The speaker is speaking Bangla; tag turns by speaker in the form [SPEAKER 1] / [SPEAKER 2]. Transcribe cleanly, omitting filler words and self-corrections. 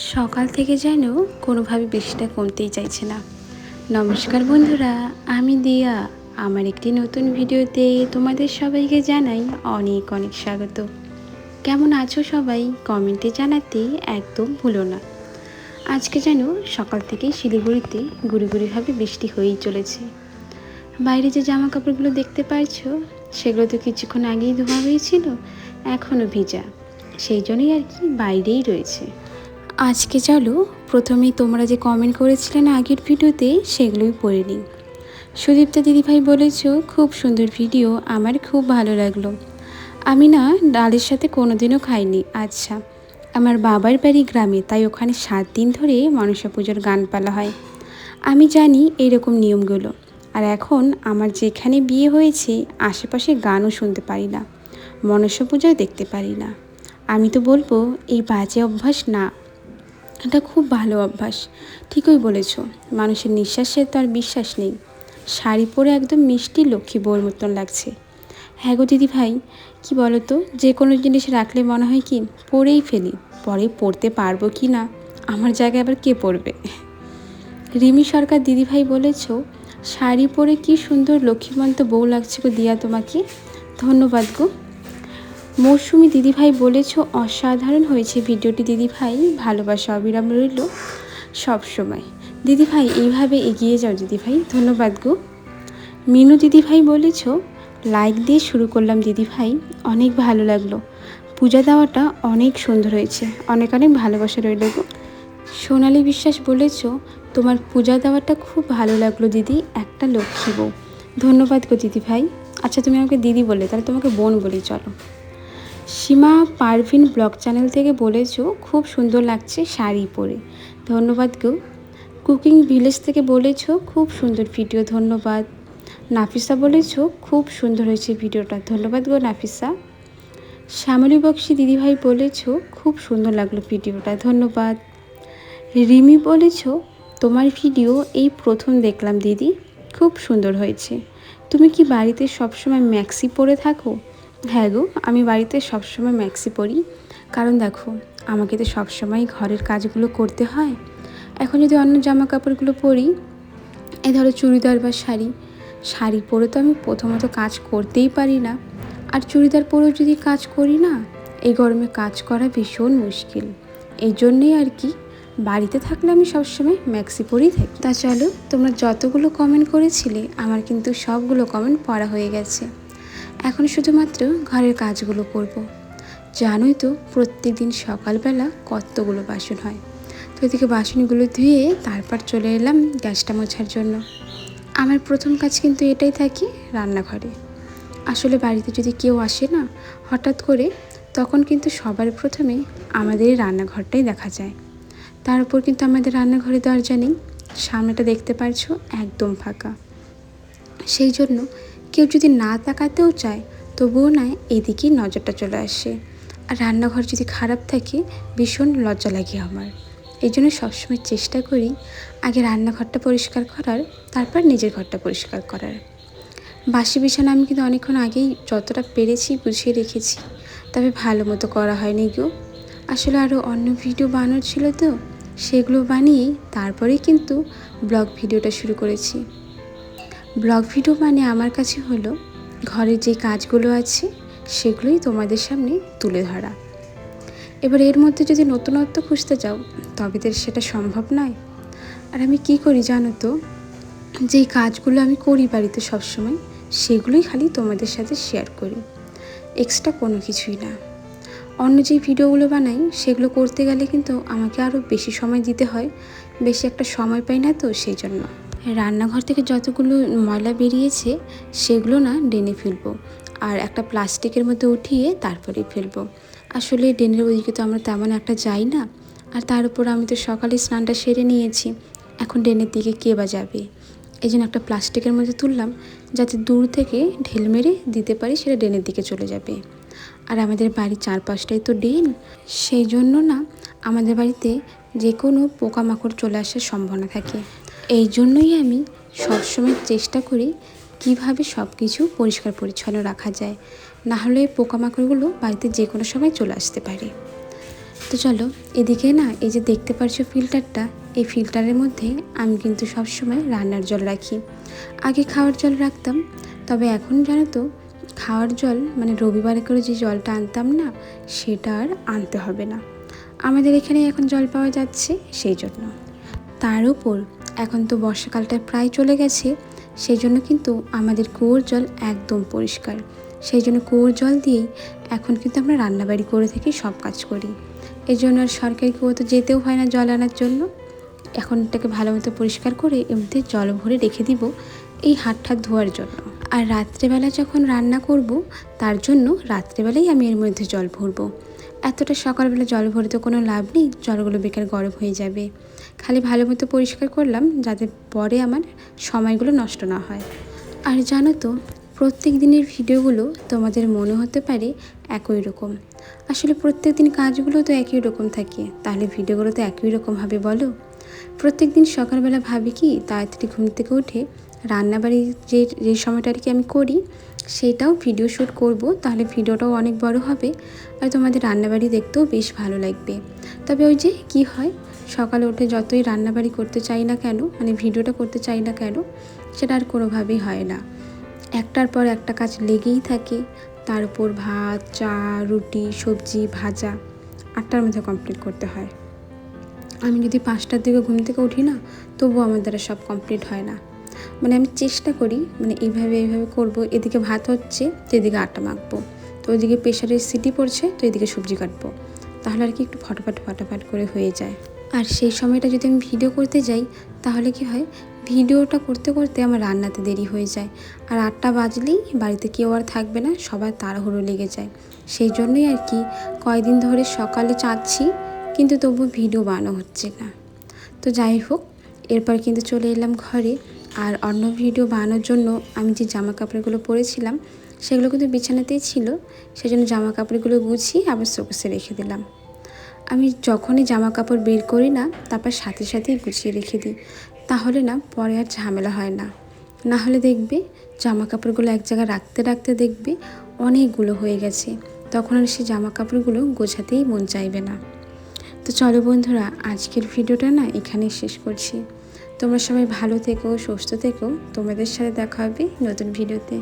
[SPEAKER 1] সকাল থেকে যেন কোনোভাবে বৃষ্টিটা কমতেই চাইছে না। নমস্কার বন্ধুরা, আমি দিয়া। আমার একটি নতুন ভিডিওতে তোমাদের সবাইকে জানাই অনেক অনেক স্বাগত। কেমন আছো সবাই কমেন্টে জানাতে একদম ভুলো না। আজকে যেন সকাল থেকেই শিলিগুড়িতে গুড়ি গুড়িভাবে বৃষ্টি হয়েই চলেছে। বাইরে যে জামা কাপড়গুলো দেখতে পারছো সেগুলো তো কিছুক্ষণ আগেই ধোয়া হয়েছিল, এখনও ভিজা, সেই জন্যই আর কি বাইরেই রয়েছে। আজকে চলো প্রথমেই তোমরা যে কমেন্ট করেছিলেন আগের ভিডিওতে সেগুলোই পড়ে নিই। সুদীপ্তা দিদিভাই বলেছ খুব সুন্দর ভিডিও, আমার খুব ভালো লাগলো। আমি না ডালের সাথে কোনোদিনও খাইনি। আচ্ছা, আমার বাবার বাড়ি গ্রামে, তাই ওখানে 7 দিন ধরে মনসা পুজোর গান পালা হয়। আমি জানি এরকম নিয়মগুলো। আর এখন আমার যেখানে বিয়ে হয়েছে আশেপাশে গানও শুনতে পারি না, মনসা পুজোও দেখতে পারি না। আমি তো বলবো এই বাজে অভ্যাস না, এটা খুব ভালো অভ্যাস। ঠিকই বলেছ, মানুষের নিঃশ্বাসে তো আর বিশ্বাস নেই। শাড়ি পরে একদম মিষ্টি লক্ষ্মী বউর মতন লাগছে। হ্যাঁ গো দিদি ভাই, কী বলো তো, যে কোনো জিনিস রাখলে মনে হয় কি পরেই ফেলি, পরে পরতে পারবো কি না, আমার জায়গায় আবার কে পরবে। রিমি সরকার দিদিভাই বলেছ শাড়ি পরে কি সুন্দর লক্ষ্মীমন্ত বউ লাগছে গো দিয়া তোমাকে, ধন্যবাদ গো। মৌসুমি দিদিভাই বলেছ অসাধারণ হয়েছে ভিডিওটি দিদিভাই, ভালোবাসা অবিরাম রইল সবসময়। দিদিভাই এইভাবে এগিয়ে যাও দিদিভাই, ধন্যবাদ গো। মিনু দিদিভাই বলেছ লাইক দিয়ে শুরু করলাম দিদিভাই, অনেক ভালো লাগলো। পূজা দেওয়াটা অনেক সুন্দর হয়েছে, অনেক অনেক ভালোবাসা রইল গো। সোনালি বিশ্বাস বলেছ তোমার পূজা দেওয়াটা খুব ভালো লাগলো দিদি, একটা লক্ষ্মী বউ, ধন্যবাদ গো দিদিভাই। আচ্ছা তুমি আমাকে দিদি বলে, তাহলে তোমাকে বোন বলি চলো। সীমা পারভিন ব্লগ চ্যানেল থেকে বলেছ খুব সুন্দর লাগছে শাড়ি পরে, ধন্যবাদ গো। কুকিং ভিলেজ থেকে বলেছ খুব সুন্দর ভিডিও, ধন্যবাদ। নাফিসা বলেছ খুব সুন্দর হয়েছে ভিডিওটা, ধন্যবাদ গো নাফিসা। শ্যামলী বক্সি দিদিভাই বলেছ খুব সুন্দর লাগলো ভিডিওটা, ধন্যবাদ। রিমি বলেছ তোমার ভিডিও এই প্রথম দেখলাম দিদি, খুব সুন্দর হয়েছে। তুমি কি বাড়িতে সবসময় ম্যাক্সি পরে থাকো? হ্যাঁ গো, আমি বাড়িতে সবসময় ম্যাক্সি পরি, কারণ দেখো আমাকে তো সবসময় ঘরের কাজগুলো করতে হয়। এখন যদি অন্য জামা কাপড়গুলো পরি, এই ধরো চুড়িদার বা শাড়ি পরে তো আমি প্রথমত কাজ করতেই পারি না, আর চুড়িদার পরেও যদি কাজ করি না, এই গরমে কাজ করা ভীষণ মুশকিল। এই জন্যেই আর কি বাড়িতে থাকলে আমি সবসময় ম্যাক্সি পরেই থাকি। তা চলো, তোমরা যতগুলো কমেন্ট করেছিলে আমার কিন্তু সবগুলো কমেন্ট পড়া হয়ে গেছে। এখন শুধুমাত্র ঘরের কাজগুলো করব। জানোই তো প্রত্যেক দিন সকালবেলা কতগুলো বাসন হয়, তো এদিকে বাসনগুলো ধুয়ে তারপর চলে এলাম গ্যাসটা মোছার জন্য। আমার প্রথম কাজ কিন্তু এটাই থাকে রান্নাঘরে। আসলে বাড়িতে যদি কেউ আসে না হঠাৎ করে, তখন কিন্তু সবার প্রথমে আমাদের রান্নাঘরটাই দেখা যায়। তার উপর কিন্তু আমাদের রান্নাঘরে দরজা নেই, সামনেটা দেখতে পারছো একদম ফাঁকা। সেই জন্য কেউ যদি না তাকাতেও চায় তবুও না এদিকেই নজরটা চলে আসে। আর রান্নাঘর যদি খারাপ থাকে ভীষণ লজ্জা লাগে আমার। এই জন্য সবসময় চেষ্টা করি আগে রান্নাঘরটা পরিষ্কার করার, তারপর নিজের ঘরটা পরিষ্কার করার। বাসি বিছানা আমি কিন্তু অনেকক্ষণ আগেই যতটা পেরেছি গুছিয়ে রেখেছি, তবে ভালো মতো করা হয়নি গো। আসলে আরও অন্য ভিডিও বানানোর ছিল তো, সেগুলো বানিয়েই তারপরেই কিন্তু ব্লগ ভিডিওটা শুরু করেছি। ব্লগ ভিডিও মানে আমার কাছে হলো ঘরের যে কাজগুলো আছে সেগুলোই তোমাদের সামনে তুলে ধরা। এবার এর মধ্যে যদি নতুনত্ব খুঁজতে যাও তবে তো সেটা সম্ভব নয়। আর আমি কি করি জানো তো, যেই কাজগুলো আমি করি বাড়িতে সবসময় সেগুলোই খালি তোমাদের সাথে শেয়ার করি, এক্সট্রা কোনো কিছুই না। অন্য যেই ভিডিওগুলো বানাই সেগুলো করতে গেলে কিন্তু আমাকে আরও বেশি সময় দিতে হয়, বেশি একটা সময় পাই না, তো সেই জন্য রান্নাঘর থেকে যতগুলো ময়লা বেরিয়েছে সেগুলো না ড্রেনে ফেলবো, আর একটা প্লাস্টিকের মধ্যে উঠিয়ে তারপরে ফেলবো। আসলে ড্রেনের ওইদিকে তো আমরা তেমন একটা যাই না, আর তার উপর আমি তো সকালে স্নানটা সেরে নিয়েছি, এখন ড্রেনের দিকে কে বা যাবে। এই জন্য একটা প্লাস্টিকের মধ্যে তুললাম, যাতে দূর থেকে ঢেল মেরে দিতে পারি, সেটা ড্রেনের দিকে চলে যাবে। আর আমাদের বাড়ির চারপাশটাই তো ড্রেন, সেই জন্য না আমাদের বাড়িতে যে কোনো পোকামাকড় চলে আসার সম্ভাবনা থাকে। এই জন্যই আমি সবসময় চেষ্টা করি কিভাবে সব কিছু পরিষ্কার পরিচ্ছন্ন রাখা যায়, না হলে পোকামাকড়গুলো বাড়িতে যে কোনো সময় চলে আসতে পারে। তো চলো, এদিকে না এই যে দেখতে পারছো ফিল্টারটা, এই ফিল্টারের মধ্যে আমি কিন্তু সবসময় রান্নার জল রাখি। আগে খাওয়ার জল রাখতাম, তবে এখন জানো তো খাওয়ার জল মানে রবিবারে করে যে জলটা আনতাম না, সেটা আর আনতে হবে না। আমাদের এখানে এখন জল পাওয়া যাচ্ছে সেই জন্য। তার উপর এখন তো বর্ষাকালটা প্রায় চলে গেছে, সেই জন্য কিন্তু আমাদের কুয়োর জল একদম পরিষ্কার। সেই জন্য কুয়োর জল দিয়েই এখন কিন্তু আমরা রান্নাবাড়ি করে থেকে সব কাজ করি। এই জন্য আর সরকারি কুয়োতে যেতেও হয় না জল আনার জন্য। এখন এটাকে ভালো মতো পরিষ্কার করে এর মধ্যে জল ভরে রেখে দিব এই হাত ঠাত ধোয়ার জন্য। আর রাত্রেবেলা যখন রান্না করব, তার জন্য রাত্রেবেলাই আমি এর মধ্যে জল ভরবো। এতটা সকালবেলা জল ভরে তো কোনো লাভ নেই, জলগুলো বেকার গরম হয়ে যাবে। খালি ভালো মতো পরিষ্কার করলাম যাতে পরে আমার সময়গুলো নষ্ট না হয়। আর জানো তো, প্রত্যেক দিনের ভিডিওগুলো তোমাদের মনে হতে পারে একই রকম। আসলে প্রত্যেক দিন কাজগুলো তো একই রকম থাকে, তাহলে ভিডিওগুলো তো একই রকম হবে বলো। প্রত্যেক দিন সকালবেলা ভাবি কি তাড়াতাড়ি ঘুম থেকে উঠে রান্নাবাড়ি যে সময়টা আর কি আমি করি, সেইটাও ভিডিও শ্যুট করব, তাহলে ভিডিওটাও অনেক বড় হবে আর তোমাদের রান্নাবাড়ি দেখতেও বেশ ভালো লাগবে। তবে ওই যে কি হয়, সকালে উঠে যতই রান্নাবাড়ি করতে চাই না কেন, মানে ভিডিওটা করতে চাই না কেন, সেটা আর কোনোভাবেই হয় না। একটার পর একটা কাজ লেগেই থাকে। তার উপর ভাত, চা, রুটি, সবজি, ভাজা 8টার মধ্যে কমপ্লিট করতে হয়। আমি যদি 5টার দিকে ঘুম থেকে উঠি না, তবুও আমার দ্বারা সব কমপ্লিট হয় না। মানে আমি চেষ্টা করি মানে এইভাবে করব, এদিকে ভাত হচ্ছে তো এদিকে আটা মাখবো, তো ওইদিকে প্রেশারের সিটি পড়ছে তো এদিকে সবজি কাটবো, তাহলে আর কি একটু ফটাফট করে হয়ে যায়। আর সেই সময়টা যদি আমি ভিডিও করতে যাই, তাহলে কি হয়, ভিডিওটা করতে করতে আমার রান্নাতে দেরি হয়ে যায়। আর 8টা বাজলেই বাড়িতে কেউ আর থাকবে না, সবার তাড়াহুড়ো লেগে যায়। সেই জন্যই আর কি কয়েকদিন ধরে সকালে চাচ্ছি, কিন্তু তবু ভিডিও বানানো হচ্ছে না। তো যাই হোক, এরপর কিন্তু চলে এলাম ঘরে। আর অন্য ভিডিও বানানোর জন্য আমি যে জামা কাপড়গুলো পরেছিলাম, সেগুলো কিন্তু বিছানাতেই ছিল। সেই জন্য জামা কাপড়গুলো গুছিয়ে আবার শোকেসে রেখে দিলাম। আমি যখনই জামা কাপড় বের করি না, তারপর সাথে সাথেই গুছিয়ে রেখে দিই, তাহলে না পরে আর ঝামেলা হয় না। না হলে দেখবে জামা কাপড়গুলো এক জায়গায় রাখতে রাখতে দেখবে অনেকগুলো হয়ে গেছে, তখন আর সেই জামা কাপড়গুলো গোছাতেই মন চাইবে না। তো চলো বন্ধুরা, আজকের ভিডিওটা না এখানেই শেষ করছি। তোমরা সবাই ভালো থেকো, সুস্থ থেকো। তোমাদের সাথে দেখা হবে নতুন ভিডিওতে।